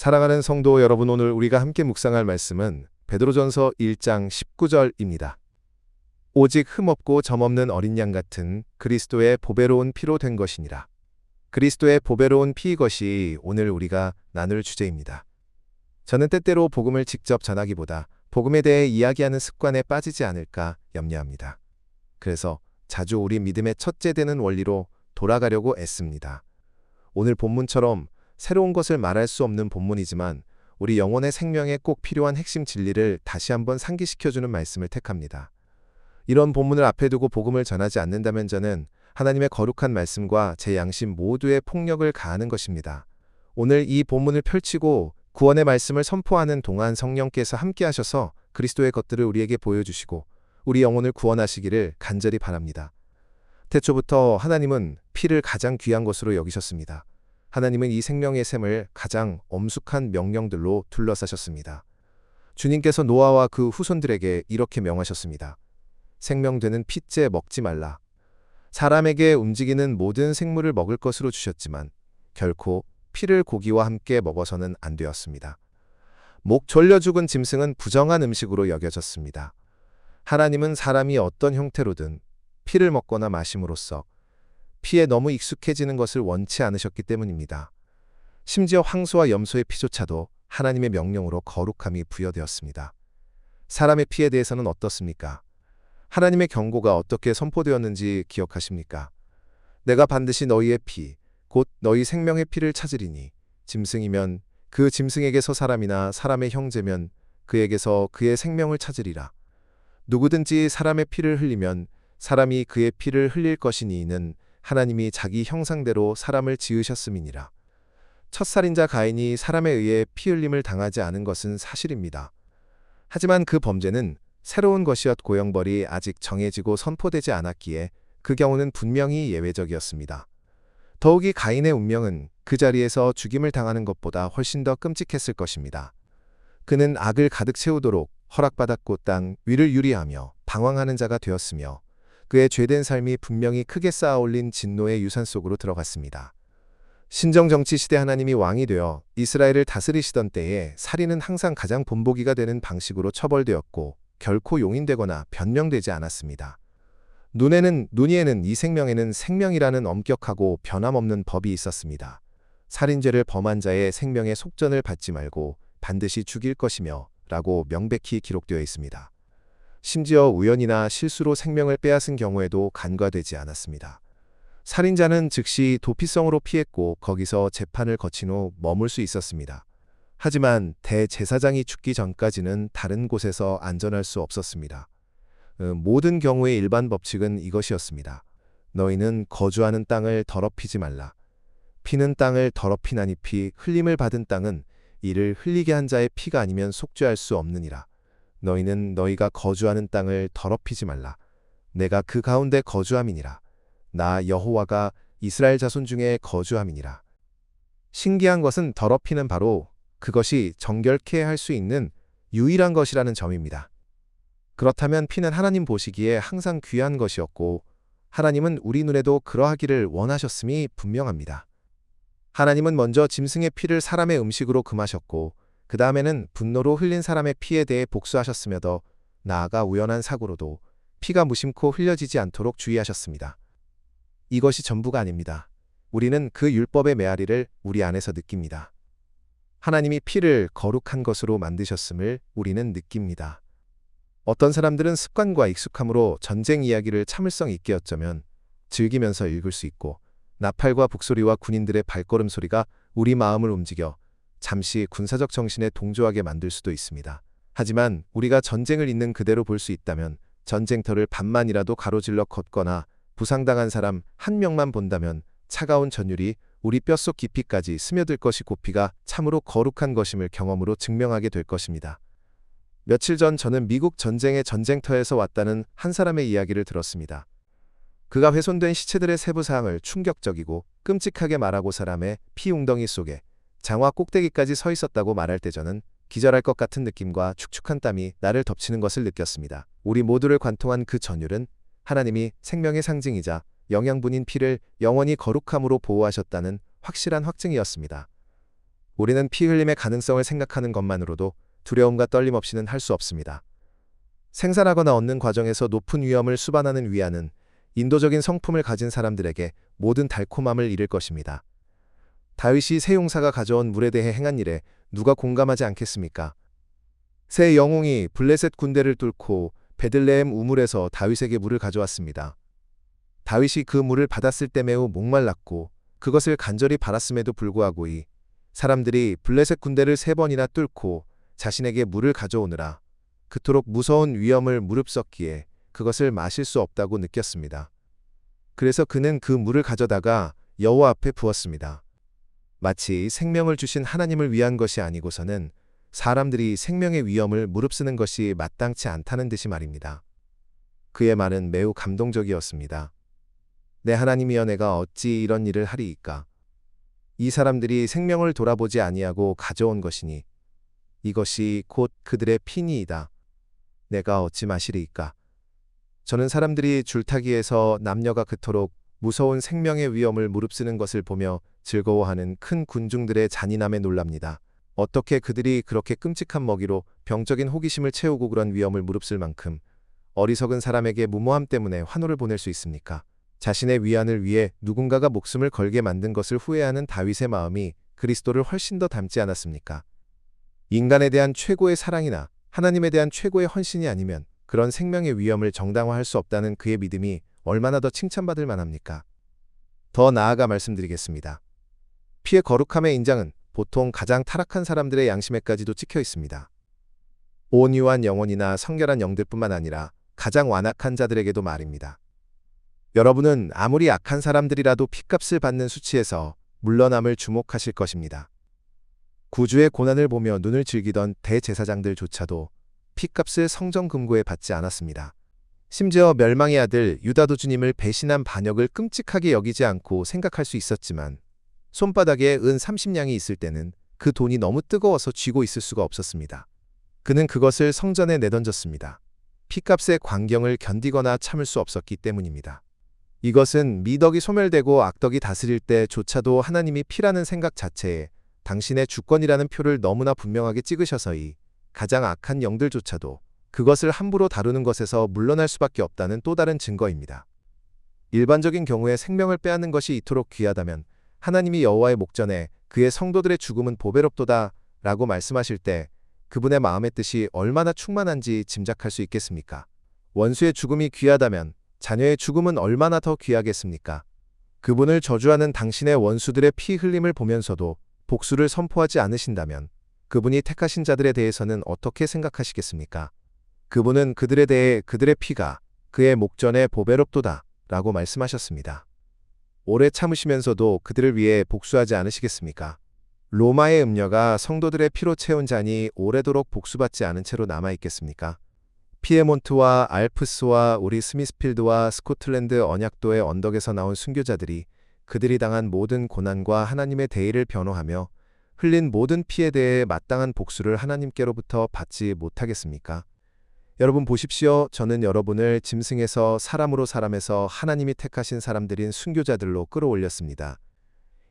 사랑하는 성도 여러분, 오늘 우리가 함께 묵상할 말씀은 베드로전서 1장 19절입니다. 오직 흠없고 점없는 어린 양 같은 그리스도의 보배로운 피로 된 것이니라. 그리스도의 보배로운 피 이것이 오늘 우리가 나눌 주제입니다. 저는 때때로 복음을 직접 전하기보다 복음에 대해 이야기하는 습관에 빠지지 않을까 염려합니다. 그래서 자주 우리 믿음의 첫째 되는 원리로 돌아가려고 애씁니다. 오늘 본문처럼 새로운 것을 말할 수 없는 본문이지만 우리 영혼의 생명에 꼭 필요한 핵심 진리를 다시 한번 상기시켜주는 말씀을 택합니다. 이런 본문을 앞에 두고 복음을 전하지 않는다면 저는 하나님의 거룩한 말씀과 제 양심 모두에 폭력을 가하는 것입니다. 오늘 이 본문을 펼치고 구원의 말씀을 선포하는 동안 성령께서 함께 하셔서 그리스도의 것들을 우리에게 보여주시고 우리 영혼을 구원하시기를 간절히 바랍니다. 태초부터 하나님은 피를 가장 귀한 것으로 여기셨습니다. 하나님은 이 생명의 샘을 가장 엄숙한 명령들로 둘러싸셨습니다. 주님께서 노아와 그 후손들에게 이렇게 명하셨습니다. 생명되는 피째 먹지 말라. 사람에게 움직이는 모든 생물을 먹을 것으로 주셨지만 결코 피를 고기와 함께 먹어서는 안 되었습니다. 목 졸려 죽은 짐승은 부정한 음식으로 여겨졌습니다. 하나님은 사람이 어떤 형태로든 피를 먹거나 마심으로써 피에 너무 익숙해지는 것을 원치 않으셨기 때문입니다. 심지어 황소와 염소의 피조차도 하나님의 명령으로 거룩함이 부여되었습니다. 사람의 피에 대해서는 어떻습니까? 하나님의 경고가 어떻게 선포되었는지 기억하십니까? 내가 반드시 너희의 피, 곧 너희 생명의 피를 찾으리니 짐승이면 그 짐승에게서 사람이나 사람의 형제면 그에게서 그의 생명을 찾으리라. 누구든지 사람의 피를 흘리면 사람이 그의 피를 흘릴 것이니 이는 하나님이 자기 형상대로 사람을 지으셨음이니라. 첫 살인자 가인이 사람에 의해 피 흘림을 당하지 않은 것은 사실입니다. 하지만 그 범죄는 새로운 것이었고 형벌이 아직 정해지고 선포되지 않았기에 그 경우는 분명히 예외적이었습니다. 더욱이 가인의 운명은 그 자리에서 죽임을 당하는 것보다 훨씬 더 끔찍했을 것입니다. 그는 악을 가득 채우도록 허락받았고 땅 위를 유리하며 방황하는 자가 되었으며 그의 죄된 삶이 분명히 크게 쌓아올린 진노의 유산 속으로 들어갔습니다. 신정정치 시대 하나님이 왕이 되어 이스라엘을 다스리시던 때에 살인은 항상 가장 본보기가 되는 방식으로 처벌되었고 결코 용인되거나 변명되지 않았습니다. 눈이에는 이 생명에는 생명이라는 엄격하고 변함없는 법이 있었습니다. 살인죄를 범한 자의 생명의 속전을 받지 말고 반드시 죽일 것이며 라고 명백히 기록되어 있습니다. 심지어 우연이나 실수로 생명을 빼앗은 경우에도 간과되지 않았습니다. 살인자는 즉시 도피성으로 피했고 거기서 재판을 거친 후 머물 수 있었습니다. 하지만 대제사장이 죽기 전까지는 다른 곳에서 안전할 수 없었습니다. 모든 경우의 일반 법칙은 이것이었습니다. 너희는 거주하는 땅을 더럽히지 말라. 피는 땅을 더럽히나니 피 흘림을 받은 땅은 이를 흘리게 한 자의 피가 아니면 속죄할 수 없느니라. 너희는 너희가 거주하는 땅을 더럽히지 말라. 내가 그 가운데 거주함이니라. 나 여호와가 이스라엘 자손 중에 거주함이니라. 신기한 것은 더럽히는 바로 그것이 정결케 할 수 있는 유일한 것이라는 점입니다. 그렇다면 피는 하나님 보시기에 항상 귀한 것이었고 하나님은 우리 눈에도 그러하기를 원하셨음이 분명합니다. 하나님은 먼저 짐승의 피를 사람의 음식으로 금하셨고 그 다음에는 분노로 흘린 사람의 피에 대해 복수하셨으며 더 나아가 우연한 사고로도 피가 무심코 흘려지지 않도록 주의하셨습니다. 이것이 전부가 아닙니다. 우리는 그 율법의 메아리를 우리 안에서 느낍니다. 하나님이 피를 거룩한 것으로 만드셨음을 우리는 느낍니다. 어떤 사람들은 습관과 익숙함으로 전쟁 이야기를 참을성 있게 어쩌면 즐기면서 읽을 수 있고 나팔과 북소리와 군인들의 발걸음 소리가 우리 마음을 움직여 잠시 군사적 정신에 동조하게 만들 수도 있습니다. 하지만 우리가 전쟁을 있는 그대로 볼 수 있다면 전쟁터를 반만이라도 가로질러 걷거나 부상당한 사람 한 명만 본다면 차가운 전율이 우리 뼛속 깊이까지 스며들 것이 고피가 참으로 거룩한 것임을 경험으로 증명하게 될 것입니다. 며칠 전 저는 미국 전쟁의 전쟁터에서 왔다는 한 사람의 이야기를 들었습니다. 그가 훼손된 시체들의 세부 사항을 충격적이고 끔찍하게 말하고 사람의 피 웅덩이 속에 장화 꼭대기까지 서 있었다고 말할 때 저는 기절할 것 같은 느낌과 축축한 땀이 나를 덮치는 것을 느꼈습니다. 우리 모두를 관통한 그 전율은 하나님이 생명의 상징이자 영양분인 피를 영원히 거룩함으로 보호하셨다는 확실한 확증이었습니다. 우리는 피 흘림의 가능성을 생각하는 것만으로도 두려움과 떨림 없이는 할 수 없습니다. 생산하거나 얻는 과정에서 높은 위험을 수반하는 위안은 인도적인 성품을 가진 사람들에게 모든 달콤함을 잃을 것입니다. 다윗이 새 용사가 가져온 물에 대해 행한 일에 누가 공감하지 않겠습니까? 새 영웅이 블레셋 군대를 뚫고 베들레헴 우물에서 다윗에게 물을 가져왔습니다. 다윗이 그 물을 받았을 때 매우 목말랐고 그것을 간절히 바랐음에도 불구하고 이 사람들이 블레셋 군대를 3번이나 뚫고 자신에게 물을 가져오느라 그토록 무서운 위험을 무릅썼기에 그것을 마실 수 없다고 느꼈습니다. 그래서 그는 그 물을 가져다가 여호와 앞에 부었습니다. 마치 생명을 주신 하나님을 위한 것이 아니고서는 사람들이 생명의 위험을 무릅쓰는 것이 마땅치 않다는 듯이 말입니다. 그의 말은 매우 감동적이었습니다. 내 하나님이여 내가 어찌 이런 일을 하리이까. 이 사람들이 생명을 돌아보지 아니하고 가져온 것이니 이것이 곧 그들의 피니이다. 내가 어찌 마시리이까. 저는 사람들이 줄타기에서 남녀가 그토록 무서운 생명의 위험을 무릅쓰는 것을 보며 즐거워하는 큰 군중들의 잔인함에 놀랍니다. 어떻게 그들이 그렇게 끔찍한 먹이로 병적인 호기심을 채우고 그런 위험을 무릅쓸 만큼 어리석은 사람에게 무모함 때문에 환호를 보낼 수 있습니까? 자신의 위안을 위해 누군가가 목숨을 걸게 만든 것을 후회하는 다윗의 마음이 그리스도를 훨씬 더 닮지 않았습니까? 인간에 대한 최고의 사랑이나 하나님에 대한 최고의 헌신이 아니면 그런 생명의 위험을 정당화할 수 없다는 그의 믿음이 얼마나 더 칭찬받을 만합니까? 더 나아가 말씀드리겠습니다. 피의 거룩함의 인장은 보통 가장 타락한 사람들의 양심에까지도 찍혀 있습니다. 온유한 영혼이나 성결한 영들뿐만 아니라 가장 완악한 자들에게도 말입니다. 여러분은 아무리 악한 사람들이라도 핏값을 받는 수치에서 물러남을 주목하실 것입니다. 구주의 고난을 보며 눈을 즐기던 대제사장들조차도 핏값을 성전금고에 받지 않았습니다. 심지어 멸망의 아들 유다도 주님을 배신한 반역을 끔찍하게 여기지 않고 생각할 수 있었지만 손바닥에 은 30냥이 있을 때는 그 돈이 너무 뜨거워서 쥐고 있을 수가 없었습니다. 그는 그것을 성전에 내던졌습니다. 핏값의 광경을 견디거나 참을 수 없었기 때문입니다. 이것은 미덕이 소멸되고 악덕이 다스릴 때조차도 하나님이 피라는 생각 자체에 당신의 주권이라는 표를 너무나 분명하게 찍으셔서이 가장 악한 영들조차도 그것을 함부로 다루는 것에서 물러날 수밖에 없다는 또 다른 증거입니다. 일반적인 경우에 생명을 빼앗는 것이 이토록 귀하다면 하나님이 여호와의 목전에 그의 성도들의 죽음은 보배롭도다 라고 말씀하실 때 그분의 마음의 뜻이 얼마나 충만한지 짐작할 수 있겠습니까? 원수의 죽음이 귀하다면 자녀의 죽음은 얼마나 더 귀하겠습니까? 그분을 저주하는 당신의 원수들의 피 흘림을 보면서도 복수를 선포하지 않으신다면 그분이 택하신 자들에 대해서는 어떻게 생각하시겠습니까? 그분은 그들에 대해 그들의 피가 그의 목전에 보배롭도다 라고 말씀하셨습니다. 오래 참으시면서도 그들을 위해 복수하지 않으시겠습니까? 로마의 음녀가 성도들의 피로 채운 잔이 오래도록 복수받지 않은 채로 남아있겠습니까? 피에몬트와 알프스와 우리 스미스필드와 스코틀랜드 언약도의 언덕에서 나온 순교자들이 그들이 당한 모든 고난과 하나님의 대의를 변호하며 흘린 모든 피에 대해 마땅한 복수를 하나님께로부터 받지 못하겠습니까? 여러분 보십시오. 저는 여러분을 짐승에서 사람으로 사람에서 하나님이 택하신 사람들인 순교자들로 끌어올렸습니다.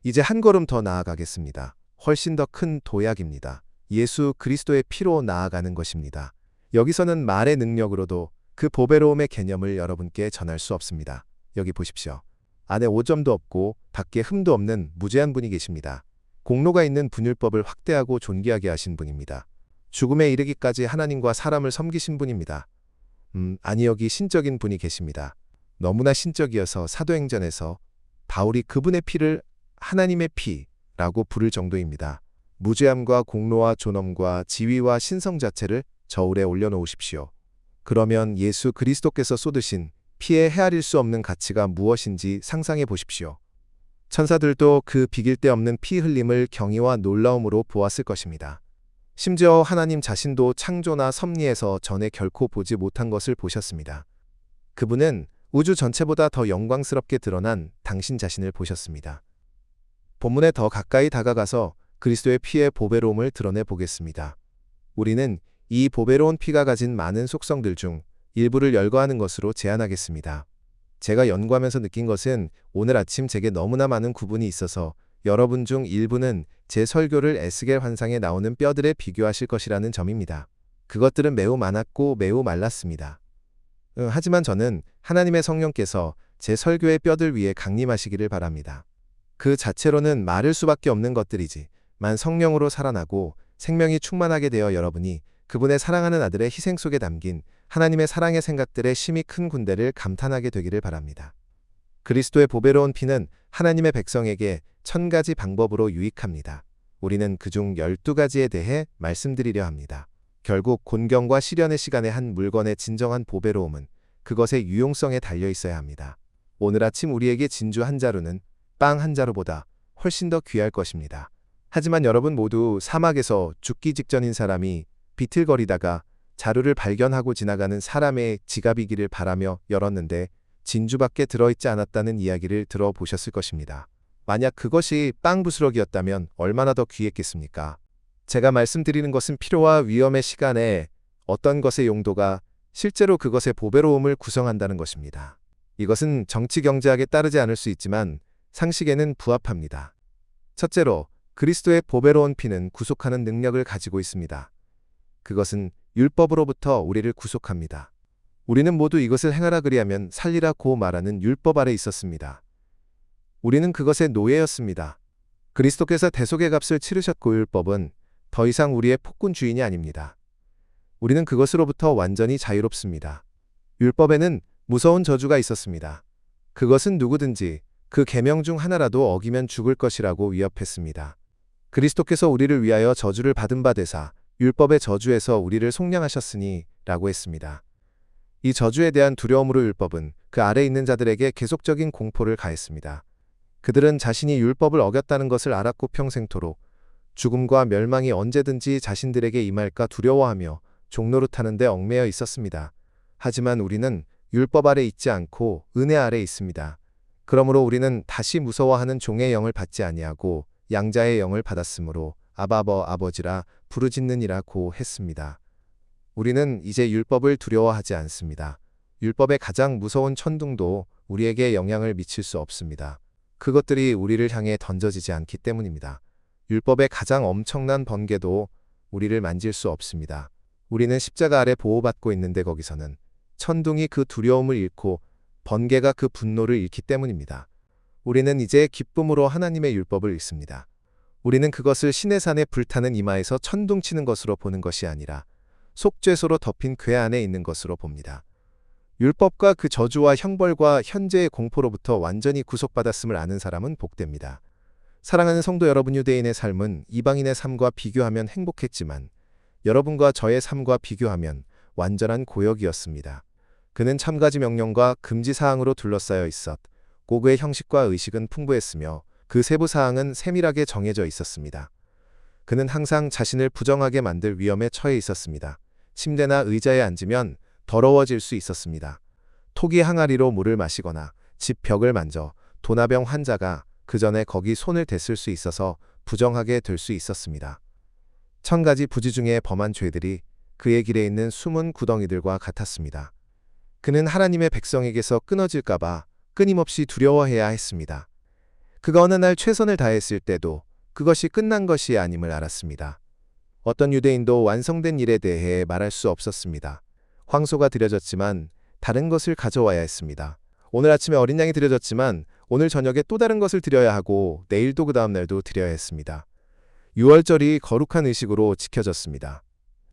이제 한 걸음 더 나아가겠습니다. 훨씬 더 큰 도약입니다. 예수 그리스도의 피로 나아가는 것입니다. 여기서는 말의 능력으로도 그 보배로움의 개념을 여러분께 전할 수 없습니다. 여기 보십시오. 안에 오점도 없고 밖에 흠도 없는 무죄한 분이 계십니다. 공로가 있는 분율법을 확대하고 존귀하게 하신 분입니다. 죽음에 이르기까지 하나님과 사람을 섬기신 분입니다. 아니 여기 신적인 분이 계십니다. 너무나 신적이어서 사도행전에서 바울이 그분의 피를 하나님의 피라고 부를 정도입니다. 무죄함과 공로와 존엄과 지위와 신성 자체를 저울에 올려놓으십시오. 그러면 예수 그리스도께서 쏟으신 피에 헤아릴 수 없는 가치가 무엇인지 상상해 보십시오. 천사들도 그 비길 데 없는 피 흘림을 경이와 놀라움으로 보았을 것입니다. 심지어 하나님 자신도 창조나 섭리에서 전에 결코 보지 못한 것을 보셨습니다. 그분은 우주 전체보다 더 영광스럽게 드러난 당신 자신을 보셨습니다. 본문에 더 가까이 다가가서 그리스도의 피의 보배로움을 드러내 보겠습니다. 우리는 이 보배로운 피가 가진 많은 속성들 중 일부를 열거하는 것으로 제안하겠습니다. 제가 연구하면서 느낀 것은 오늘 아침 제게 너무나 많은 구분이 있어서 여러분 중 일부는 제 설교를 에스겔 환상에 나오는 뼈들에 비교하실 것이라는 점입니다. 그것들은 매우 많았고 매우 말랐습니다. 하지만 저는 하나님의 성령께서 제 설교의 뼈들 위에 강림하시기를 바랍니다. 그 자체로는 마를 수밖에 없는 것들이지만 성령으로 살아나고 생명이 충만하게 되어 여러분이 그분의 사랑하는 아들의 희생 속에 담긴 하나님의 사랑의 생각들의 심히 큰 군대를 감탄하게 되기를 바랍니다. 그리스도의 보배로운 피는 하나님의 백성에게 1000가지 방법으로 유익합니다. 우리는 그중 12가지에 대해 말씀드리려 합니다. 결국 곤경과 시련의 시간에 한 물건의 진정한 보배로움은 그것의 유용성에 달려 있어야 합니다. 오늘 아침 우리에게 진주 한 자루는 빵 한 자루보다 훨씬 더 귀할 것입니다. 하지만 여러분 모두 사막에서 죽기 직전인 사람이 비틀거리다가 자루를 발견하고 지나가는 사람의 지갑이기를 바라며 열었는데 진주밖에 들어있지 않았다는 이야기를 들어보셨을 것입니다. 만약 그것이 빵 부스러기였다면 얼마나 더 귀했겠습니까? 제가 말씀드리는 것은 필요와 위험의 시간에 어떤 것의 용도가 실제로 그것의 보배로움을 구성한다는 것입니다. 이것은 정치 경제학에 따르지 않을 수 있지만 상식에는 부합합니다. 첫째로, 그리스도의 보배로운 피는 구속하는 능력을 가지고 있습니다. 그것은 율법으로부터 우리를 구속합니다. 우리는 모두 이것을 행하라 그리하면 살리라고 말하는 율법 아래 있었습니다. 우리는 그것의 노예였습니다. 그리스도께서 대속의 값을 치르셨고 율법은 더 이상 우리의 폭군 주인이 아닙니다. 우리는 그것으로부터 완전히 자유롭습니다. 율법에는 무서운 저주가 있었습니다. 그것은 누구든지 그 계명 중 하나라도 어기면 죽을 것이라고 위협했습니다. 그리스도께서 우리를 위하여 저주를 받은 바 되사 율법의 저주에서 우리를 속량하셨으니 라고 했습니다. 이 저주에 대한 두려움으로 율법은 그 아래 있는 자들에게 계속적인 공포를 가했습니다. 그들은 자신이 율법을 어겼다는 것을 알았고 평생토록 죽음과 멸망이 언제든지 자신들에게 임할까 두려워하며 종노릇하는 데 얽매여 있었습니다. 하지만 우리는 율법 아래 있지 않고 은혜 아래 있습니다. 그러므로 우리는 다시 무서워하는 종의 영을 받지 아니하고 양자의 영을 받았으므로 아바버 아버지라 부르짖느니라고 했습니다. 우리는 이제 율법을 두려워하지 않습니다. 율법의 가장 무서운 천둥도 우리에게 영향을 미칠 수 없습니다. 그것들이 우리를 향해 던져지지 않기 때문입니다. 율법의 가장 엄청난 번개도 우리를 만질 수 없습니다. 우리는 십자가 아래 보호받고 있는데 거기서는 천둥이 그 두려움을 잃고 번개가 그 분노를 잃기 때문입니다. 우리는 이제 기쁨으로 하나님의 율법을 읽습니다. 우리는 그것을 시내산에 불타는 이마에서 천둥치는 것으로 보는 것이 아니라 속죄소로 덮인 궤 안에 있는 것으로 봅니다. 율법과 그 저주와 형벌과 현재의 공포로부터 완전히 구속받았음을 아는 사람은 복됩니다. 사랑하는 성도 여러분, 유대인의 삶은 이방인의 삶과 비교하면 행복했지만 여러분과 저의 삶과 비교하면 완전한 고역이었습니다. 그는 1000가지 명령과 금지 사항으로 둘러싸여 있었고 그의 형식과 의식은 풍부했으며 그 세부 사항은 세밀하게 정해져 있었습니다. 그는 항상 자신을 부정하게 만들 위험에 처해 있었습니다. 침대나 의자에 앉으면 더러워질 수 있었습니다. 토기 항아리로 물을 마시거나 집 벽을 만져 도나병 환자가 그 전에 거기 손을 댔을 수 있어서 부정하게 될 수 있었습니다. 1000가지 부지 중에 범한 죄들이 그의 길에 있는 숨은 구덩이들과 같았습니다. 그는 하나님의 백성에게서 끊어질까봐 끊임없이 두려워해야 했습니다. 그가 어느 날 최선을 다했을 때도 그것이 끝난 것이 아님을 알았습니다. 어떤 유대인도 완성된 일에 대해 말할 수 없었습니다. 황소가 드려졌지만 다른 것을 가져와야 했습니다. 오늘 아침에 어린 양이 드려졌지만 오늘 저녁에 또 다른 것을 드려야 하고 내일도 그 다음 날도 드려야 했습니다. 유월절이 거룩한 의식으로 지켜졌습니다.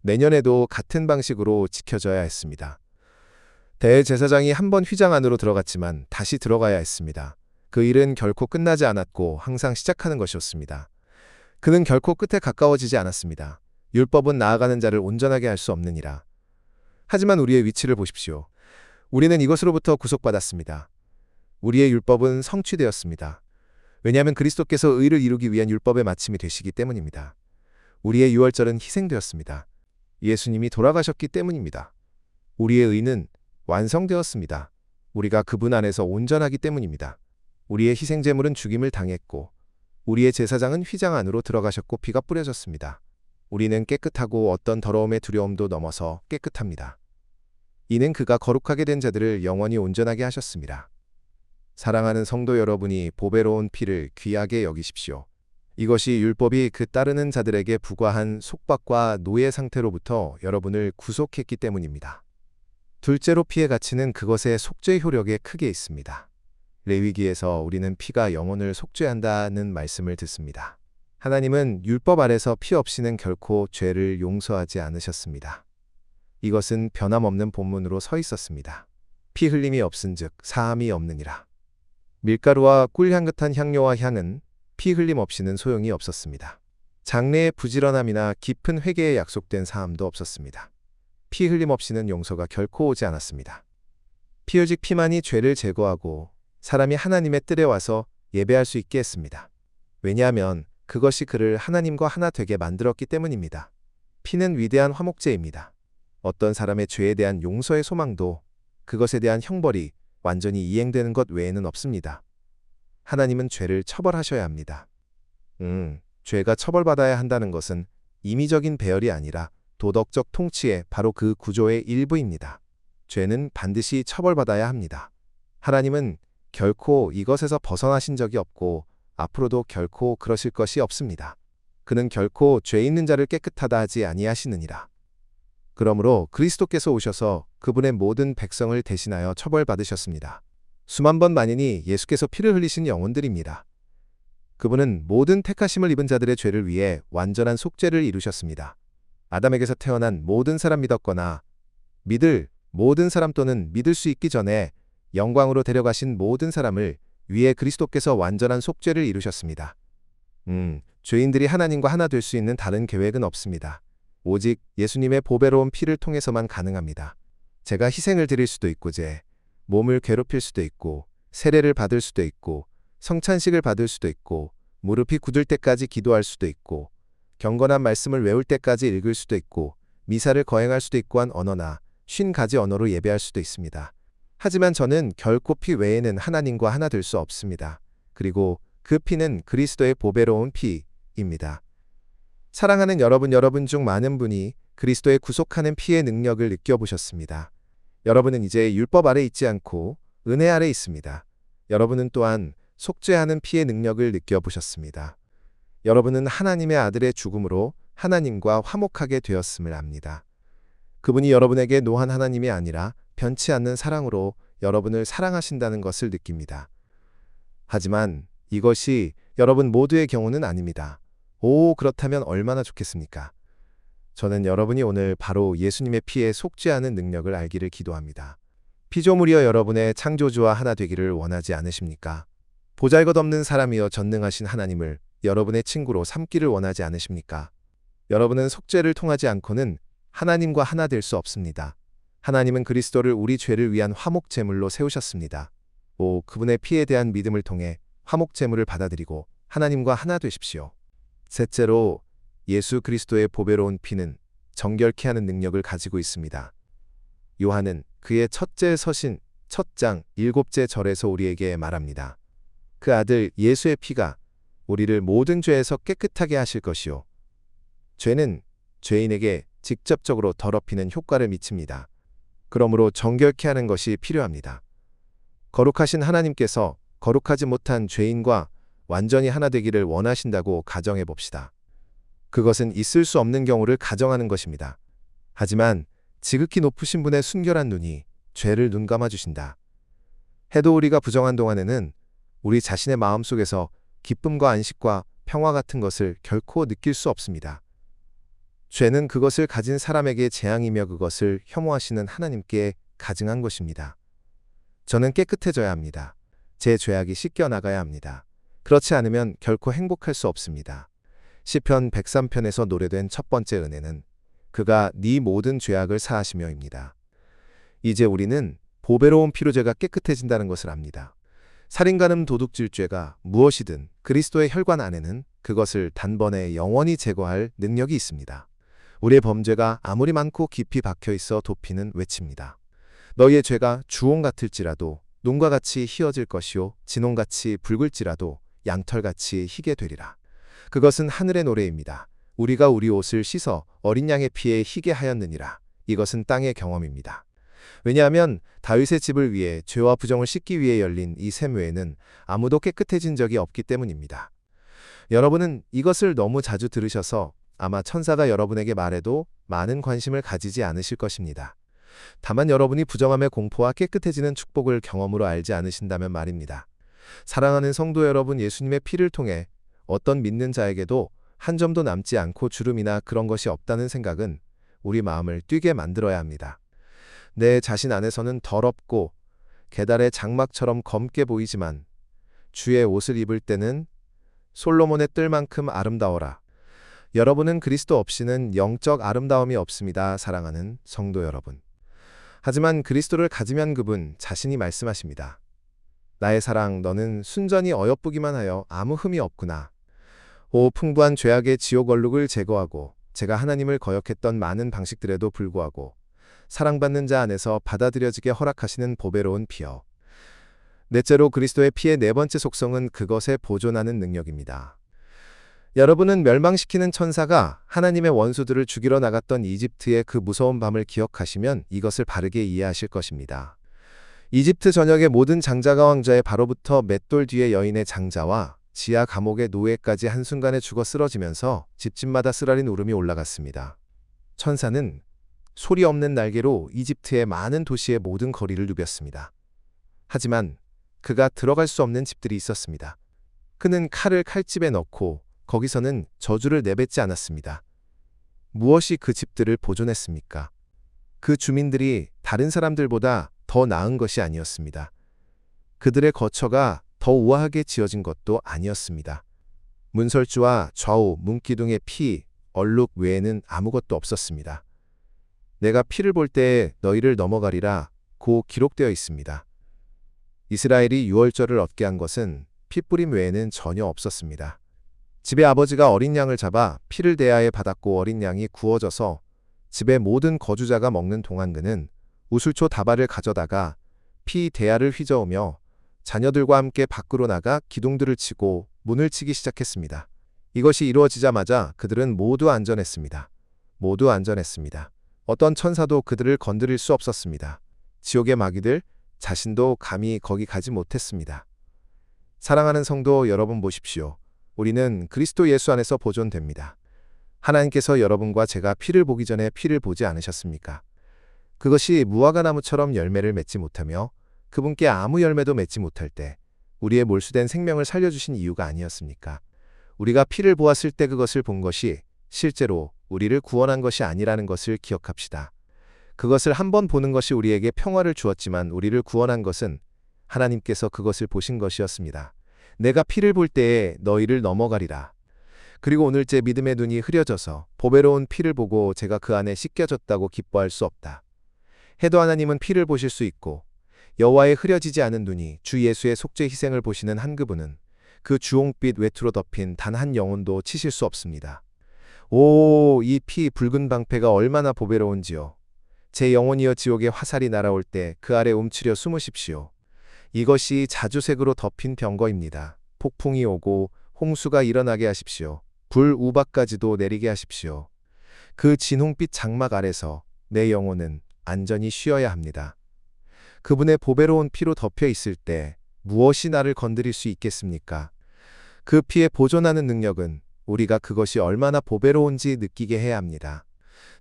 내년에도 같은 방식으로 지켜져야 했습니다. 대제사장이 한 번 휘장 안으로 들어갔지만 다시 들어가야 했습니다. 그 일은 결코 끝나지 않았고 항상 시작하는 것이었습니다. 그는 결코 끝에 가까워지지 않았습니다. 율법은 나아가는 자를 온전하게 할 수 없느니라. 하지만 우리의 위치를 보십시오. 우리는 이것으로부터 구속받았습니다. 우리의 율법은 성취되었습니다. 왜냐하면 그리스도께서 의를 이루기 위한 율법의 마침이 되시기 때문입니다. 우리의 유월절은 희생되었습니다. 예수님이 돌아가셨기 때문입니다. 우리의 의는 완성되었습니다. 우리가 그분 안에서 온전하기 때문입니다. 우리의 희생제물은 죽임을 당했고 우리의 제사장은 휘장 안으로 들어가셨고 피가 뿌려졌습니다. 우리는 깨끗하고 어떤 더러움의 두려움도 넘어서 깨끗합니다. 이는 그가 거룩하게 된 자들을 영원히 온전하게 하셨습니다. 사랑하는 성도 여러분이 보배로운 피를 귀하게 여기십시오. 이것이 율법이 그 따르는 자들에게 부과한 속박과 노예 상태로부터 여러분을 구속했기 때문입니다. 둘째로 피의 가치는 그것의 속죄 효력에 크게 있습니다. 레위기에서 우리는 피가 영혼을 속죄한다는 말씀을 듣습니다. 하나님은 율법 아래서 피 없이는 결코 죄를 용서하지 않으셨습니다. 이것은 변함없는 본문으로 서 있었습니다. 피 흘림이 없은즉 사함이 없느니라. 밀가루와 꿀 향긋한 향료와 향은 피 흘림 없이는 소용이 없었습니다. 장래의 부지런함이나 깊은 회개에 약속된 사함도 없었습니다. 피 흘림 없이는 용서가 결코 오지 않았습니다. 피 오직 피만이 죄를 제거하고 사람이 하나님의 뜰에 와서 예배할 수 있게 했습니다. 왜냐하면 그것이 그를 하나님과 하나 되게 만들었기 때문입니다. 피는 위대한 화목제입니다. 어떤 사람의 죄에 대한 용서의 소망도 그것에 대한 형벌이 완전히 이행되는 것 외에는 없습니다. 하나님은 죄를 처벌하셔야 합니다. 죄가 처벌받아야 한다는 것은 임의적인 배열이 아니라 도덕적 통치의 바로 그 구조의 일부입니다. 죄는 반드시 처벌받아야 합니다. 하나님은 결코 이것에서 벗어나신 적이 없고 앞으로도 결코 그러실 것이 없습니다. 그는 결코 죄 있는 자를 깨끗하다 하지 아니하시느니라. 그러므로 그리스도께서 오셔서 그분의 모든 백성을 대신하여 처벌받으셨습니다. 수만 번 만인이 예수께서 피를 흘리신 영혼들입니다. 그분은 모든 택하심을 입은 자들의 죄를 위해 완전한 속죄를 이루셨습니다. 아담에게서 태어난 모든 사람 믿었거나 믿을 모든 사람 또는 믿을 수 있기 전에 영광으로 데려가신 모든 사람을 위해 그리스도께서 완전한 속죄를 이루셨습니다. 죄인들이 하나님과 하나 될 수 있는 다른 계획은 없습니다. 오직 예수님의 보배로운 피를 통해서만 가능합니다. 제가 희생을 드릴 수도 있고 몸을 괴롭힐 수도 있고 세례를 받을 수도 있고 성찬식을 받을 수도 있고 무릎이 굳을 때까지 기도할 수도 있고 경건한 말씀을 외울 때까지 읽을 수도 있고 미사를 거행할 수도 있고 한 언어나 50가지 언어로 예배할 수도 있습니다. 하지만 저는 결코 피 외에는 하나님과 하나 될 수 없습니다. 그리고 그 피는 그리스도의 보배로운 피입니다. 사랑하는 여러분 중 많은 분이 그리스도의 구속하는 피의 능력을 느껴보셨습니다. 여러분은 이제 율법 아래 있지 않고 은혜 아래 있습니다. 여러분은 또한 속죄하는 피의 능력을 느껴보셨습니다. 여러분은 하나님의 아들의 죽음으로 하나님과 화목하게 되었음을 압니다. 그분이 여러분에게 노한 하나님이 아니라 변치 않는 사랑으로 여러분을 사랑하신다는 것을 느낍니다. 하지만 이것이 여러분 모두의 경우는 아닙니다. 그렇다면 얼마나 좋겠습니까? 저는 여러분이 오늘 바로 예수님의 피에 속죄하는 능력을 알기를 기도합니다. 피조물이여 여러분의 창조주와 하나 되기를 원하지 않으십니까? 보잘것없는 사람이여 전능하신 하나님을 여러분의 친구로 삼기를 원하지 않으십니까? 여러분은 속죄를 통하지 않고는 하나님과 하나 될 수 없습니다. 하나님은 그리스도를 우리 죄를 위한 화목제물로 세우셨습니다. 그분의 피에 대한 믿음을 통해 화목제물을 받아들이고 하나님과 하나 되십시오. 셋째로 예수 그리스도의 보배로운 피는 정결케 하는 능력을 가지고 있습니다. 요한은 그의 첫째 서신 첫 장 7째 절에서 우리에게 말합니다. 그 아들 예수의 피가 우리를 모든 죄에서 깨끗하게 하실 것이요. 죄는 죄인에게 직접적으로 더럽히는 효과를 미칩니다. 그러므로 정결케 하는 것이 필요합니다. 거룩하신 하나님께서 거룩하지 못한 죄인과 완전히 하나 되기를 원하신다고 가정해 봅시다. 그것은 있을 수 없는 경우를 가정하는 것입니다. 하지만 지극히 높으신 분의 순결한 눈이 죄를 눈감아 주신다 해도 우리가 부정한 동안에는 우리 자신의 마음속에서 기쁨과 안식과 평화 같은 것을 결코 느낄 수 없습니다. 죄는 그것을 가진 사람에게 재앙이며 그것을 혐오하시는 하나님께 가증한 것입니다. 저는 깨끗해져야 합니다. 제 죄악이 씻겨나가야 합니다. 그렇지 않으면 결코 행복할 수 없습니다. 시편 103편에서 노래된 첫 번째 은혜는 그가 네 모든 죄악을 사하시며입니다. 이제 우리는 보배로운 피로 죄가 깨끗해진다는 것을 압니다. 살인간음 도둑질죄가 무엇이든 그리스도의 혈관 안에는 그것을 단번에 영원히 제거할 능력이 있습니다. 우리의 범죄가 아무리 많고 깊이 박혀있어 도피는 외칩니다. 너희의 죄가 주홍 같을지라도 눈과 같이 희어질 것이요 진홍같이 붉을지라도 양털같이 희게 되리라. 그것은 하늘의 노래입니다. 우리가 우리 옷을 씻어 어린 양의 피에 희게 하였느니라. 이것은 땅의 경험입니다. 왜냐하면 다윗의 집을 위해 죄와 부정을 씻기 위해 열린 이 샘 외에는 아무도 깨끗해진 적이 없기 때문입니다. 여러분은 이것을 너무 자주 들으셔서 아마 천사가 여러분에게 말해도 많은 관심을 가지지 않으실 것입니다. 다만 여러분이 부정함의 공포와 깨끗해지는 축복을 경험으로 알지 않으신다면 말입니다. 사랑하는 성도 여러분, 예수님의 피를 통해 어떤 믿는 자에게도 한 점도 남지 않고 주름이나 그런 것이 없다는 생각은 우리 마음을 뛰게 만들어야 합니다. 내 자신 안에서는 더럽고 계달의 장막처럼 검게 보이지만 주의 옷을 입을 때는 솔로몬의 뜰만큼 아름다워라. 여러분은 그리스도 없이는 영적 아름다움이 없습니다. 사랑하는 성도 여러분. 하지만 그리스도를 가지면 그분 자신이 말씀하십니다. 나의 사랑, 너는 순전히 어여쁘기만 하여 아무 흠이 없구나. 오 풍부한 죄악의 지옥 얼룩을 제거하고 제가 하나님을 거역했던 많은 방식들에도 불구하고 사랑받는 자 안에서 받아들여지게 허락하시는 보배로운 피여. 넷째로 그리스도의 피의 네 번째 속성은 그것에 보존하는 능력입니다. 여러분은 멸망시키는 천사가 하나님의 원수들을 죽이러 나갔던 이집트의 그 무서운 밤을 기억하시면 이것을 바르게 이해하실 것입니다. 이집트 전역의 모든 장자가 왕자의 바로부터 맷돌 뒤의 여인의 장자와 지하 감옥의 노예까지 한순간에 죽어 쓰러지면서 집집마다 쓰라린 울음이 올라갔습니다. 천사는 소리 없는 날개로 이집트의 많은 도시의 모든 거리를 누볐습니다. 하지만 그가 들어갈 수 없는 집들이 있었습니다. 그는 칼을 칼집에 넣고 거기서는 저주를 내뱉지 않았습니다. 무엇이 그 집들을 보존했습니까? 그 주민들이 다른 사람들보다 더 나은 것이 아니었습니다. 그들의 거처가 더 우아하게 지어진 것도 아니었습니다. 문설주와 좌우, 문기둥의 피, 얼룩 외에는 아무것도 없었습니다. 내가 피를 볼 때에 너희를 넘어가리라 고 기록되어 있습니다. 이스라엘이 유월절을 얻게 한 것은 피뿌림 외에는 전혀 없었습니다. 집의 아버지가 어린 양을 잡아 피를 대야에 받았고 어린 양이 구워져서 집의 모든 거주자가 먹는 동안 그는 우슬초 다발을 가져다가 피 대야를 휘저으며 자녀들과 함께 밖으로 나가 기둥들을 치고 문을 치기 시작했습니다. 이것이 이루어지자마자 그들은 모두 안전했습니다. 모두 안전했습니다. 어떤 천사도 그들을 건드릴 수 없었습니다. 지옥의 마귀들 자신도 감히 거기 가지 못했습니다. 사랑하는 성도 여러분 보십시오. 우리는 그리스도 예수 안에서 보존됩니다. 하나님께서 여러분과 제가 피를 보기 전에 피를 보지 않으셨습니까? 그것이 무화과 나무처럼 열매를 맺지 못하며 그분께 아무 열매도 맺지 못할 때 우리의 몰수된 생명을 살려주신 이유가 아니었습니까? 우리가 피를 보았을 때 그것을 본 것이 실제로 우리를 구원한 것이 아니라는 것을 기억합시다. 그것을 한번 보는 것이 우리에게 평화를 주었지만 우리를 구원한 것은 하나님께서 그것을 보신 것이었습니다. 내가 피를 볼 때에 너희를 넘어가리라. 그리고 오늘째 믿음의 눈이 흐려져서 보배로운 피를 보고 제가 그 안에 씻겨졌다고 기뻐할 수 없다. 해도 하나님은 피를 보실 수 있고 여호와의 흐려지지 않은 눈이 주 예수의 속죄 희생을 보시는 한 그분은 그 주홍빛 외투로 덮인 단 한 영혼도 치실 수 없습니다. 오, 이 피 붉은 방패가 얼마나 보배로운지요. 제 영혼이여 지옥의 화살이 날아올 때 그 아래 움츠려 숨으십시오. 이것이 자주색으로 덮인 병거입니다. 폭풍이 오고 홍수가 일어나게 하십시오. 불 우박까지도 내리게 하십시오. 그 진홍빛 장막 아래서 내 영혼은 안전히 쉬어야 합니다. 그분의 보배로운 피로 덮여 있을 때 무엇이 나를 건드릴 수 있겠습니까? 그 피에 보존하는 능력은 우리가 그것이 얼마나 보배로운지 느끼게 해야 합니다.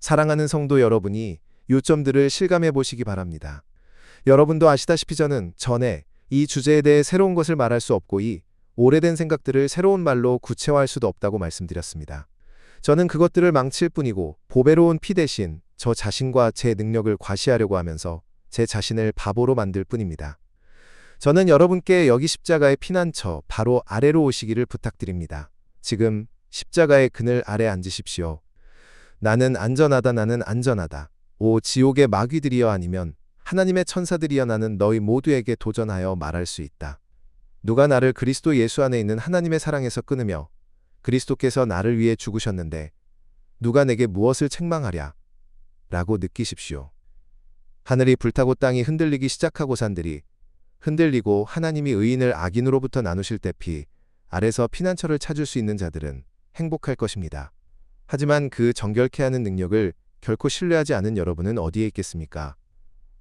사랑하는 성도 여러분이 요점들을 실감해 보시기 바랍니다. 여러분도 아시다시피 저는 전에 이 주제에 대해 새로운 것을 말할 수 없고 이 오래된 생각들을 새로운 말로 구체화할 수도 없다고 말씀드렸습니다. 저는 그것들을 망칠 뿐이고 보배로운 피 대신 저 자신과 제 능력을 과시하려고 하면서 제 자신을 바보로 만들 뿐입니다. 저는 여러분께 여기 십자가의 피난처 바로 아래로 오시기를 부탁드립니다. 지금 십자가의 그늘 아래 앉으십시오. 나는 안전하다, 나는 안전하다. 오 지옥의 마귀들이여 아니면 하나님의 천사들이여 나는 너희 모두에게 도전하여 말할 수 있다. 누가 나를 그리스도 예수 안에 있는 하나님의 사랑에서 끊으며 그리스도께서 나를 위해 죽으셨는데 누가 내게 무엇을 책망하랴? 라고 느끼십시오. 하늘이 불타고 땅이 흔들리기 시작하고 산들이 흔들리고 하나님이 의인을 악인으로부터 나누실 때 피 아래서 피난처를 찾을 수 있는 자들은 행복할 것입니다. 하지만 그 정결케 하는 능력을 결코 신뢰하지 않은 여러분은 어디에 있겠습니까?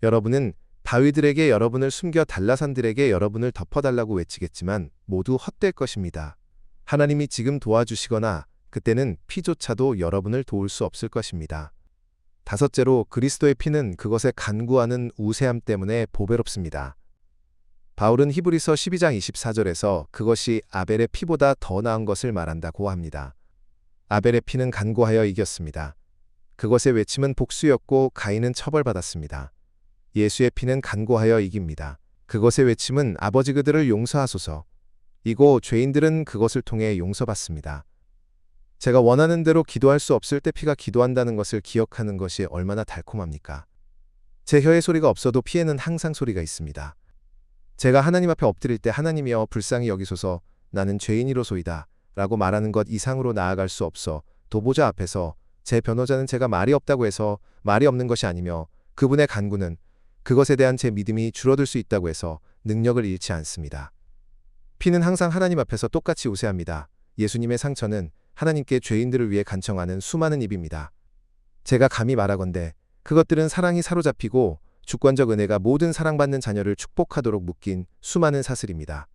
여러분은 바위들에게 여러분을 숨겨 단라산들에게 여러분을 덮어달라고 외치겠지만 모두 헛될 것입니다. 하나님이 지금 도와주시거나 그때는 피조차도 여러분을 도울 수 없을 것입니다. 다섯째로 그리스도의 피는 그것에 간구하는 우세함 때문에 보배롭습니다. 바울은 히브리서 12장 24절에서 그것이 아벨의 피보다 더 나은 것을 말한다고 합니다. 아벨의 피는 간구하여 이겼습니다. 그것의 외침은 복수였고 가인은 처벌받았습니다. 예수의 피는 간구하여 이깁니다. 그것의 외침은 아버지 그들을 용서하소서. 이고 죄인들은 그것을 통해 용서받습니다. 제가 원하는 대로 기도할 수 없을 때 피가 기도한다는 것을 기억하는 것이 얼마나 달콤합니까? 제 혀에 소리가 없어도 피에는 항상 소리가 있습니다. 제가 하나님 앞에 엎드릴 때 하나님이여 불쌍히 여기소서 나는 죄인이로소이다 라고 말하는 것 이상으로 나아갈 수 없어 도보자 앞에서 제 변호자는 제가 말이 없다고 해서 말이 없는 것이 아니며 그분의 간구는 그것에 대한 제 믿음이 줄어들 수 있다고 해서 능력을 잃지 않습니다. 피는 항상 하나님 앞에서 똑같이 우세합니다. 예수님의 상처는 하나님께 죄인들을 위해 간청하는 수많은 입입니다. 제가 감히 말하건대 그것들은 사랑이 사로잡히고 주권적 은혜가 모든 사랑받는 자녀를 축복하도록 묶인 수많은 사슬입니다.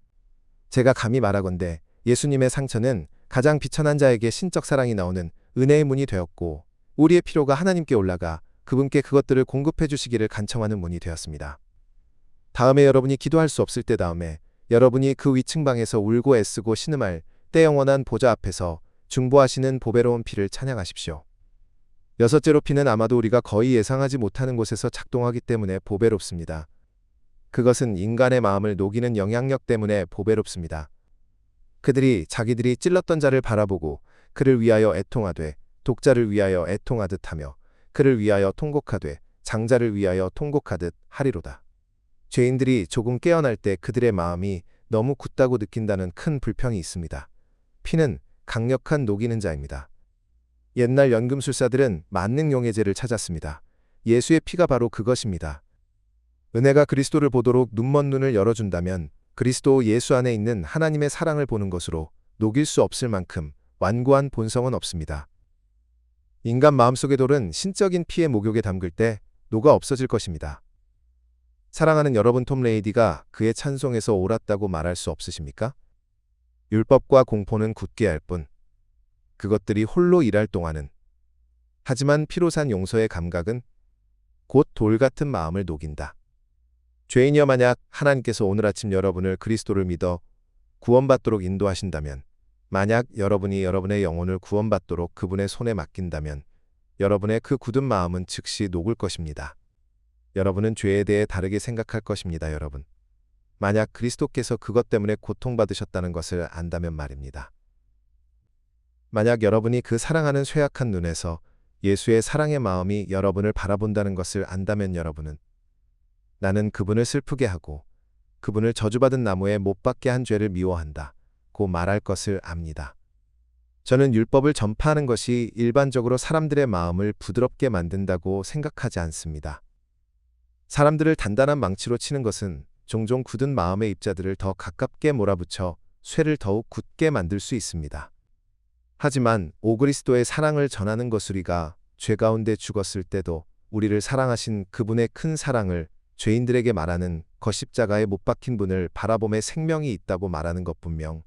제가 감히 말하건대 예수님의 상처는 가장 비천한 자에게 신적 사랑이 나오는 은혜의 문이 되었고 우리의 피로가 하나님께 올라가 그분께 그것들을 공급해 주시기를 간청하는 문이 되었습니다. 다음에 여러분이 기도할 수 없을 때 다음에 여러분이 그 위층방에서 울고 애쓰고 신음할 때 영원한 보좌 앞에서 중보하시는 보배로운 피를 찬양하십시오. 여섯째로 피는 아마도 우리가 거의 예상하지 못하는 곳에서 작동하기 때문에 보배롭습니다. 그것은 인간의 마음을 녹이는 영향력 때문에 보배롭습니다. 그들이 자기들이 찔렀던 자를 바라보고 그를 위하여 애통하되 독자를 위하여 애통하듯 하며 그를 위하여 통곡하되 장자를 위하여 통곡하듯 하리로다. 죄인들이 조금 깨어날 때 그들의 마음이 너무 굳다고 느낀다는 큰 불평이 있습니다. 피는 강력한 녹이는 자입니다. 옛날 연금술사들은 만능용해제를 찾았습니다. 예수의 피가 바로 그것입니다. 은혜가 그리스도를 보도록 눈먼 눈을 열어준다면 그리스도 예수 안에 있는 하나님의 사랑을 보는 것으로 녹일 수 없을 만큼 완고한 본성은 없습니다. 인간 마음속의 돌은 신적인 피의 목욕에 담글 때 녹아 없어질 것입니다. 사랑하는 여러분, 톰 레이디가 그의 찬송에서 옳았다고 말할 수 없으십니까? 율법과 공포는 굳게 할 뿐 그것들이 홀로 일할 동안은 하지만 피로 산 용서의 감각은 곧 돌 같은 마음을 녹인다. 죄인이여 만약 하나님께서 오늘 아침 여러분을 그리스도를 믿어 구원받도록 인도하신다면 만약 여러분이 여러분의 영혼을 구원받도록 그분의 손에 맡긴다면 여러분의 그 굳은 마음은 즉시 녹을 것입니다. 여러분은 죄에 대해 다르게 생각할 것입니다. 여러분. 만약 그리스도께서 그것 때문에 고통받으셨다는 것을 안다면 말입니다. 만약 여러분이 그 사랑하는 쇠약한 눈에서 예수의 사랑의 마음이 여러분을 바라본다는 것을 안다면 여러분은 나는 그분을 슬프게 하고 그분을 저주받은 나무에 못 박게 한 죄를 미워한다 고 말할 것을 압니다. 저는 율법을 전파하는 것이 일반적으로 사람들의 마음을 부드럽게 만든다고 생각하지 않습니다. 사람들을 단단한 망치로 치는 것은 종종 굳은 마음의 입자들을 더 가깝게 몰아붙여 쇠를 더욱 굳게 만들 수 있습니다. 하지만 오그리스도의 사랑을 전하는 것우리가 죄 가운데 죽었을 때도 우리를 사랑하신 그분의 큰 사랑을 죄인들에게 말하는 십자가에 못 박힌 분을 바라봄에 생명이 있다고 말하는 것분명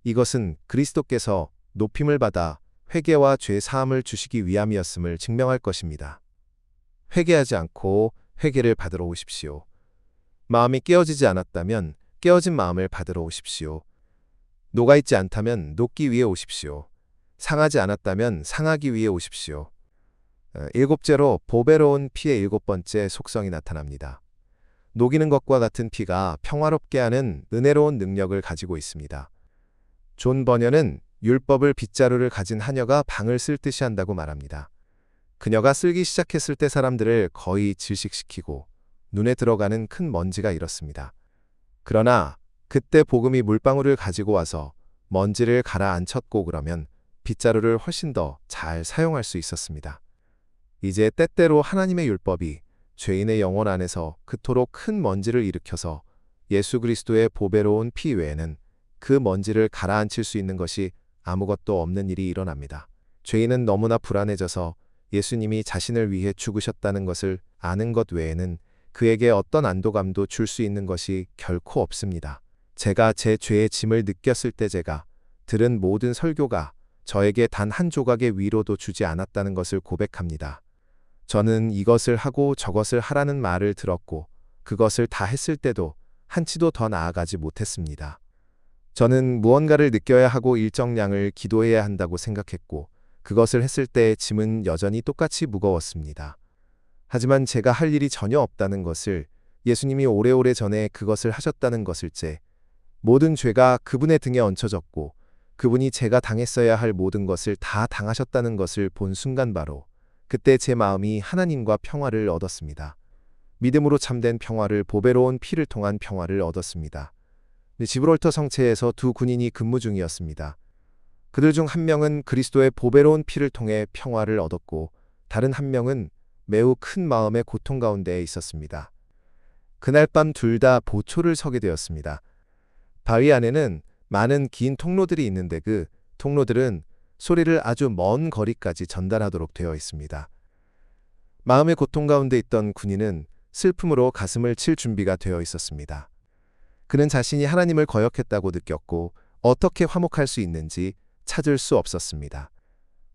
이것은 그리스도께서 높임을 받아 회개와 죄 사함을 주시기 위함이었음을 증명할 것입니다. 회개하지 않고 회개를 받으러 오십시오. 마음이 깨어지지 않았다면 깨어진 마음을 받으러 오십시오. 녹아있지 않다면 녹기 위해 오십시오. 상하지 않았다면 상하기 위해 오십시오. 일곱째로 보배로운 피의 일곱 번째 속성이 나타납니다. 녹이는 것과 같은 피가 평화롭게 하는 은혜로운 능력을 가지고 있습니다. 존 버녀는 율법을 빗자루를 가진 하녀가 방을 쓸듯이 한다고 말합니다. 그녀가 쓸기 시작했을 때 사람들을 거의 질식시키고 눈에 들어가는 큰 먼지가 일었습니다. 그러나 그때 복음이 물방울을 가지고 와서 먼지를 가라앉혔고 그러면 빗자루를 훨씬 더 잘 사용할 수 있었습니다. 이제 때때로 하나님의 율법이 죄인의 영혼 안에서 그토록 큰 먼지를 일으켜서 예수 그리스도의 보배로운 피 외에는 그 먼지를 가라앉힐 수 있는 것이 아무것도 없는 일이 일어납니다. 죄인은 너무나 불안해져서 예수님이 자신을 위해 죽으셨다는 것을 아는 것 외에는 그에게 어떤 안도감도 줄 수 있는 것이 결코 없습니다. 제가 제 죄의 짐을 느꼈을 때 제가 들은 모든 설교가 저에게 단 한 조각의 위로도 주지 않았다는 것을 고백합니다. 저는 이것을 하고 저것을 하라는 말을 들었고 그것을 다 했을 때도 한치도 더 나아가지 못했습니다. 저는 무언가를 느껴야 하고 일정량을 기도해야 한다고 생각했고 그것을 했을 때의 짐은 여전히 똑같이 무거웠습니다. 하지만 제가 할 일이 전혀 없다는 것을, 예수님이 오래오래 전에 그것을 하셨다는 것을째, 모든 죄가 그분의 등에 얹혀졌고 그분이 제가 당했어야 할 모든 것을 다 당하셨다는 것을 본 순간 바로 그때 제 마음이 하나님과 평화를 얻었습니다. 믿음으로 참된 평화를, 보배로운 피를 통한 평화를 얻었습니다. 지브롤터 성체에서 두 군인이 근무 중이었습니다. 그들 중 한 명은 그리스도의 보배로운 피를 통해 평화를 얻었고 다른 한 명은 매우 큰 마음의 고통 가운데에 있었습니다. 그날 밤 둘 다 보초를 서게 되었습니다. 바위 안에는 많은 긴 통로들이 있는데 그 통로들은 소리를 아주 먼 거리까지 전달하도록 되어 있습니다. 마음의 고통 가운데 있던 군인은 슬픔으로 가슴을 칠 준비가 되어 있었습니다. 그는 자신이 하나님을 거역했다고 느꼈고 어떻게 화목할 수 있는지 찾을 수 없었습니다.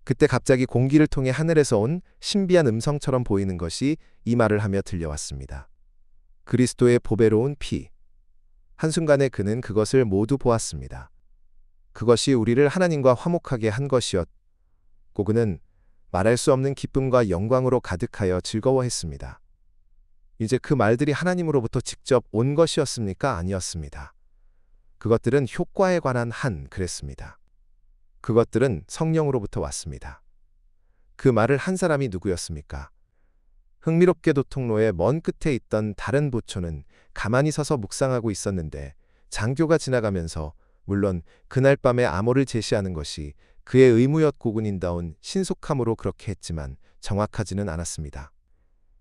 그때 갑자기 공기를 통해 하늘에서 온 신비한 음성처럼 보이는 것이 이 말을 하며 들려왔습니다. 그리스도의 보배로운 피. 한순간에 그는 그것을 모두 보았습니다. 그것이 우리를 하나님과 화목하게 한 것이었고 그는 말할 수 없는 기쁨과 영광으로 가득하여 즐거워했습니다. 이제 그 말들이 하나님으로부터 직접 온 것이었습니까? 아니었습니다. 그것들은 효과에 관한 그랬습니다. 그것들은 성령으로부터 왔습니다. 그 말을 한 사람이 누구였습니까? 흥미롭게도 통로의 먼 끝에 있던 다른 보초는 가만히 서서 묵상하고 있었는데 장교가 지나가면서, 물론 그날 밤에 암호를 제시하는 것이 그의 의무였고 군인다운 신속함으로 그렇게 했지만 정확하지는 않았습니다.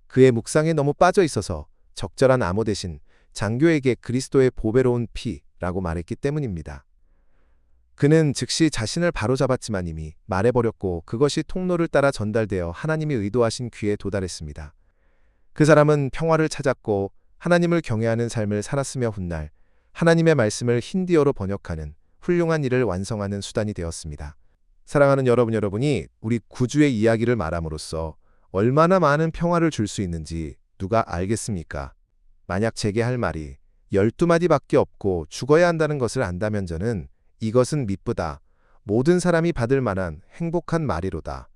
그의 묵상에 너무 빠져 있어서 적절한 암호 대신 장교에게 그리스도의 보배로운 피라고 말했기 때문입니다. 그는 즉시 자신을 바로잡았지만 이미 말해버렸고 그것이 통로를 따라 전달되어 하나님이 의도하신 귀에 도달했습니다. 그 사람은 평화를 찾았고 하나님을 경외하는 삶을 살았으며 훗날 하나님의 말씀을 힌디어로 번역하는 훌륭한 일을 완성하는 수단이 되었습니다. 사랑하는 여러분이 우리 구주의 이야기를 말함으로써 얼마나 많은 평화를 줄 수 있는지 누가 알겠습니까? 만약 제게 할 말이 12마디밖에 없고 죽어야 한다는 것을 안다면 저는 이것은 미쁘다. 모든 사람이 받을 만한 행복한 말이로다.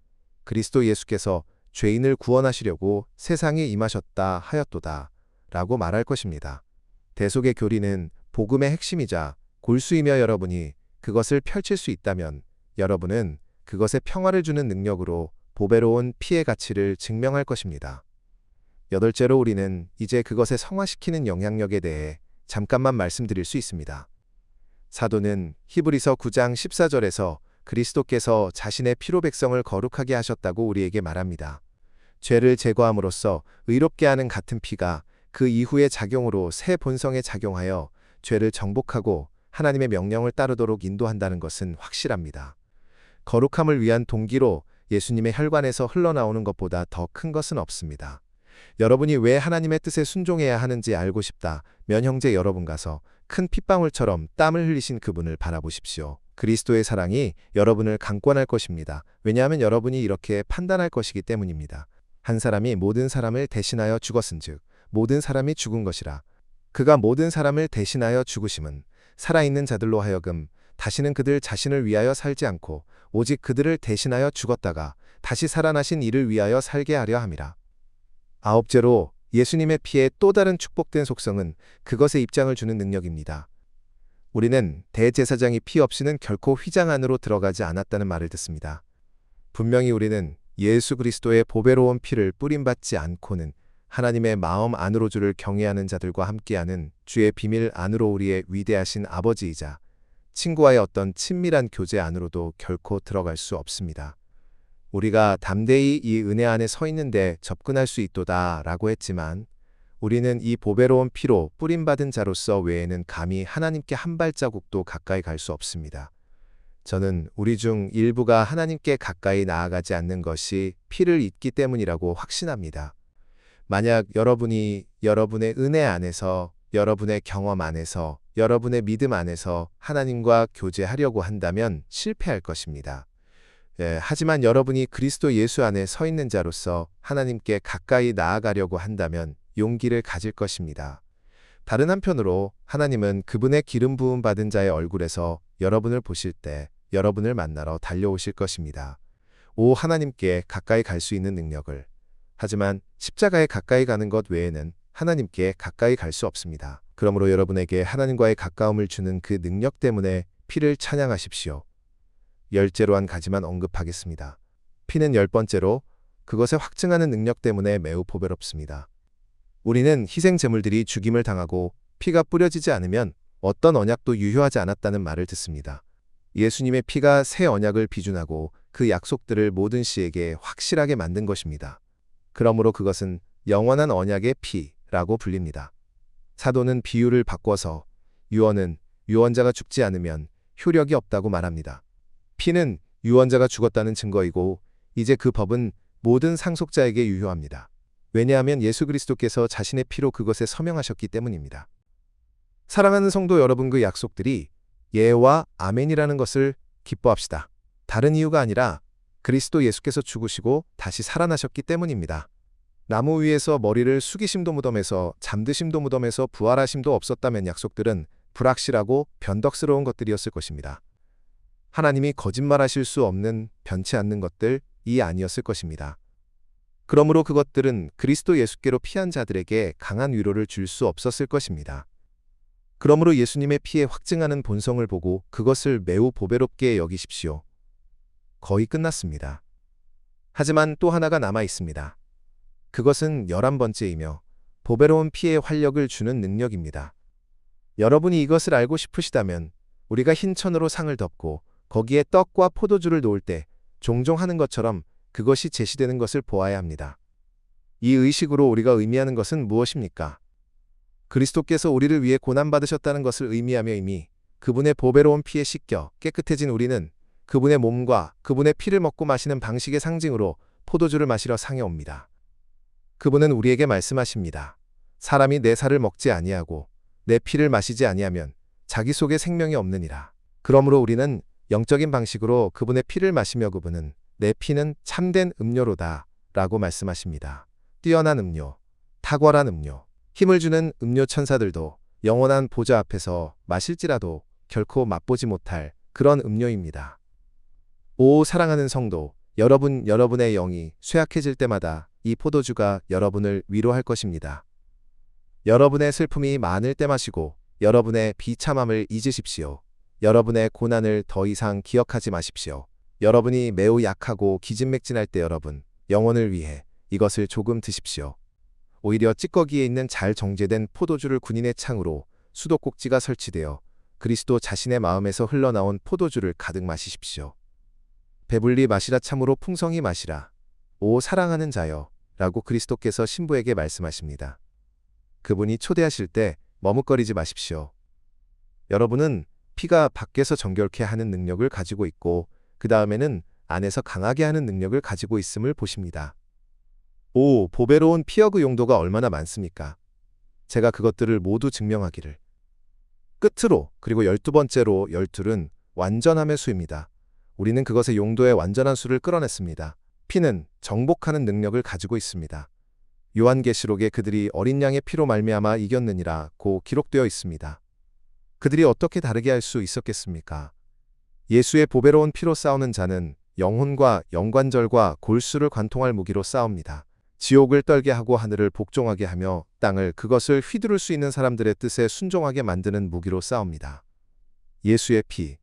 그리스도 예수께서 죄인을 구원하시려고 세상에 임하셨다 하였도다. 라고 말할 것입니다. 대속의 교리는 복음의 핵심이자 골수이며 여러분이 그것을 펼칠 수 있다면 여러분은 그것에 평화를 주는 능력으로 보배로운 피의 가치를 증명할 것입니다. 여덟째로 우리는 이제 그것에 성화시키는 영향력에 대해 잠깐만 말씀드릴 수 있습니다. 사도는 히브리서 9장 14절에서 그리스도께서 자신의 피로 백성을 거룩하게 하셨다고 우리에게 말합니다. 죄를 제거함으로써 의롭게 하는 같은 피가 그 이후의 작용으로 새 본성에 작용하여 죄를 정복하고 하나님의 명령을 따르도록 인도한다는 것은 확실합니다. 거룩함을 위한 동기로 예수님의 혈관에서 흘러나오는 것보다 더 큰 것은 없습니다. 여러분이 왜 하나님의 뜻에 순종해야 하는지 알고 싶다면 형제 여러분 가서 큰 핏방울처럼 땀을 흘리신 그분을 바라보십시오. 그리스도의 사랑이 여러분을 강권할 것입니다. 왜냐하면 여러분이 이렇게 판단할 것이기 때문입니다. 한 사람이 모든 사람을 대신하여 죽었은즉 모든 사람이 죽은 것이라. 그가 모든 사람을 대신하여 죽으심은 살아있는 자들로 하여금 다시는 그들 자신을 위하여 살지 않고 오직 그들을 대신하여 죽었다가 다시 살아나신 이를 위하여 살게 하려 함이라. 아홉째로 예수님의 피의 또 다른 축복된 속성은 그것에 입장을 주는 능력입니다. 우리는 대제사장이 피 없이는 결코 휘장 안으로 들어가지 않았다는 말을 듣습니다. 분명히 우리는 예수 그리스도의 보배로운 피를 뿌림받지 않고는 하나님의 마음 안으로 주를 경외하는 자들과 함께하는 주의 비밀 안으로 우리의 위대하신 아버지이자 친구와의 어떤 친밀한 교제 안으로도 결코 들어갈 수 없습니다. 우리가 담대히 이 은혜 안에 서 있는데 접근할 수 있도다 라고 했지만 우리는 이 보배로운 피로 뿌림받은 자로서 외에는 감히 하나님께 한 발자국도 가까이 갈 수 없습니다. 저는 우리 중 일부가 하나님께 가까이 나아가지 않는 것이 피를 잇기 때문이라고 확신합니다. 만약 여러분이 여러분의 은혜 안에서, 여러분의 경험 안에서, 여러분의 믿음 안에서 하나님과 교제하려고 한다면 실패할 것입니다. 하지만 여러분이 그리스도 예수 안에 서 있는 자로서 하나님께 가까이 나아가려고 한다면 용기를 가질 것입니다. 다른 한편으로 하나님은 그분의 기름 부음 받은 자의 얼굴에서 여러분을 보실 때 여러분을 만나러 달려오실 것입니다. 하나님께 가까이 갈 수 있는 능력을. 하지만 십자가에 가까이 가는 것 외에는 하나님께 가까이 갈 수 없습니다. 그러므로 여러분에게 하나님과의 가까움을 주는 그 능력 때문에 피를 찬양하십시오. 열째로 한 가지만 언급하겠습니다. 피는 열 번째로 그것을 확증하는 능력 때문에 매우 보배롭습니다. 우리는 희생 제물들이 죽임을 당하고 피가 뿌려지지 않으면 어떤 언약도 유효하지 않았다는 말을 듣습니다. 예수님의 피가 새 언약을 비준하고 그 약속들을 모든 씨에게 확실하게 만든 것입니다. 그러므로 그것은 영원한 언약의 피라고 불립니다. 사도는 비유를 바꿔서 유언은 유언자가 죽지 않으면 효력이 없다고 말합니다. 피는 유언자가 죽었다는 증거이고 이제 그 법은 모든 상속자에게 유효합니다. 왜냐하면 예수 그리스도께서 자신의 피로 그것에 서명하셨기 때문입니다. 사랑하는 성도 여러분, 그 약속들이 예와 아멘이라는 것을 기뻐합시다. 다른 이유가 아니라 그리스도 예수께서 죽으시고 다시 살아나셨기 때문입니다. 나무 위에서 머리를 숙이심도 무덤에서 잠드심도 무덤에서 부활하심도 없었다면 약속들은 불확실하고 변덕스러운 것들이었을 것입니다. 하나님이 거짓말하실 수 없는 변치 않는 것들이 아니었을 것입니다. 그러므로 그것들은 그리스도 예수께로 피한 자들에게 강한 위로를 줄 수 없었을 것입니다. 그러므로 예수님의 피에 확증하는 본성을 보고 그것을 매우 보배롭게 여기십시오. 거의 끝났습니다. 하지만 또 하나가 남아 있습니다. 그것은 11번째이며 보배로운 피에 활력을 주는 능력입니다. 여러분이 이것을 알고 싶으시다면 우리가 흰 천으로 상을 덮고 거기에 떡과 포도주를 놓을 때 종종 하는 것처럼 그것이 제시되는 것을 보아야 합니다. 이 의식으로 우리가 의미하는 것은 무엇입니까? 그리스도께서 우리를 위해 고난받으셨다는 것을 의미하며 이미 그분의 보배로운 피에 씻겨 깨끗해진 우리는 그분의 몸과 그분의 피를 먹고 마시는 방식의 상징으로 포도주를 마시러 상에 옵니다. 그분은 우리에게 말씀하십니다. 사람이 내 살을 먹지 아니하고 내 피를 마시지 아니하면 자기 속에 생명이 없느니라. 그러므로 우리는 영적인 방식으로 그분의 피를 마시며 그분은 내 피는 참된 음료로다 라고 말씀하십니다. 뛰어난 음료, 탁월한 음료, 힘을 주는 음료 천사들도 영원한 보좌 앞에서 마실지라도 결코 맛보지 못할 그런 음료입니다. 사랑하는 성도, 여러분의 영이 쇠약해질 때마다 이 포도주가 여러분을 위로할 것입니다. 여러분의 슬픔이 많을 때 마시고 여러분의 비참함을 잊으십시오. 여러분의 고난을 더 이상 기억하지 마십시오. 여러분이 매우 약하고 기진맥진할 때 여러분, 영혼을 위해 이것을 조금 드십시오. 오히려 찌꺼기에 있는 잘 정제된 포도주를 군인의 창으로 수도꼭지가 설치되어 그리스도 자신의 마음에서 흘러나온 포도주를 가득 마시십시오. 배불리 마시라, 참으로 풍성히 마시라. 사랑하는 자여 라고 그리스도께서 신부에게 말씀하십니다. 그분이 초대하실 때 머뭇거리지 마십시오. 여러분은 피가 밖에서 정결케 하는 능력을 가지고 있고 그 다음에는 안에서 강하게 하는 능력을 가지고 있음을 보십니다. 보배로운 피의 그 용도가 얼마나 많습니까? 제가 그것들을 모두 증명하기를. 끝으로, 그리고 12번째로 12는 완전함의 수입니다. 우리는 그것의 용도의 완전한 수를 끌어냈습니다. 피는 정복하는 능력을 가지고 있습니다. 요한계시록에 그들이 어린 양의 피로 말미암아 이겼느니라고 기록되어 있습니다. 그들이 어떻게 다르게 할 수 있었겠습니까? 예수의 보배로운 피로 싸우는 자는 영혼과 영관절과 골수를 관통할 무기로 싸웁니다. 지옥을 떨게 하고 하늘을 복종하게 하며 땅을 그것을 휘두를 수 있는 사람들의 뜻에 순종하게 만드는 무기로 싸웁니다. 예수의 피.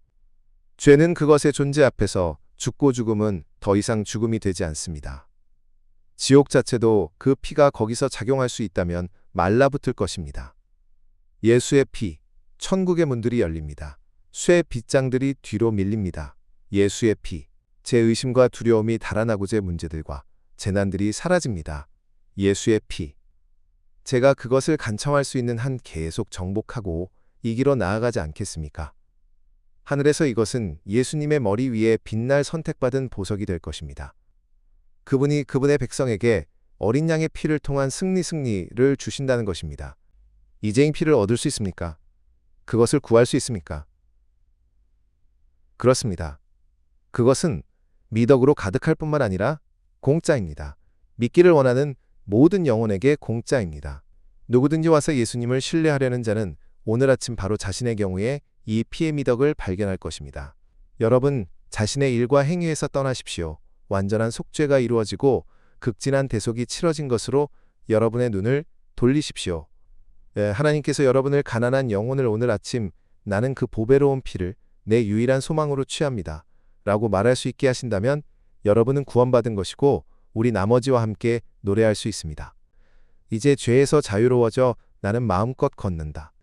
죄는 그것의 존재 앞에서 죽고 죽음은 더 이상 죽음이 되지 않습니다. 지옥 자체도 그 피가 거기서 작용할 수 있다면 말라붙을 것입니다. 예수의 피. 천국의 문들이 열립니다. 쇠 빗장들이 뒤로 밀립니다. 예수의 피. 제 의심과 두려움이 달아나고 제 문제들과 재난들이 사라집니다. 예수의 피. 제가 그것을 간청할 수 있는 한 계속 정복하고 이기러 나아가지 않겠습니까? 하늘에서 이것은 예수님의 머리 위에 빛날 선택받은 보석이 될 것입니다. 그분이 그분의 백성에게 어린 양의 피를 통한 승리를 주신다는 것입니다. 이제 이 피를 얻을 수 있습니까? 그것을 구할 수 있습니까? 그렇습니다. 그것은 미덕으로 가득할 뿐만 아니라 공짜입니다. 믿기를 원하는 모든 영혼에게 공짜입니다. 누구든지 와서 예수님을 신뢰하려는 자는 오늘 아침 바로 자신의 경우에 이 피의 미덕을 발견할 것입니다. 여러분, 자신의 일과 행위에서 떠나십시오. 완전한 속죄가 이루어지고 극진한 대속이 치러진 것으로 여러분의 눈을 돌리십시오. 하나님께서 여러분을 가난한 영혼을 오늘 아침 나는 그 보배로운 피를 내 유일한 소망으로 취합니다. 라고 말할 수 있게 하신다면 여러분은 구원받은 것이고 우리 나머지와 함께 노래할 수 있습니다. 이제 죄에서 자유로워져 나는 마음껏 걷는다.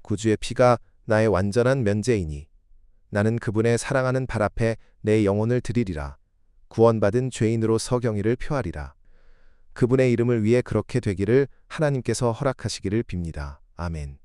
구주의 피가 나의 완전한 면제이니 나는 그분의 사랑하는 발 앞에 내 영혼을 드리리라. 구원받은 죄인으로 서경의를 표하리라. 그분의 이름을 위해 그렇게 되기를 하나님께서 허락하시기를 빕니다. 아멘.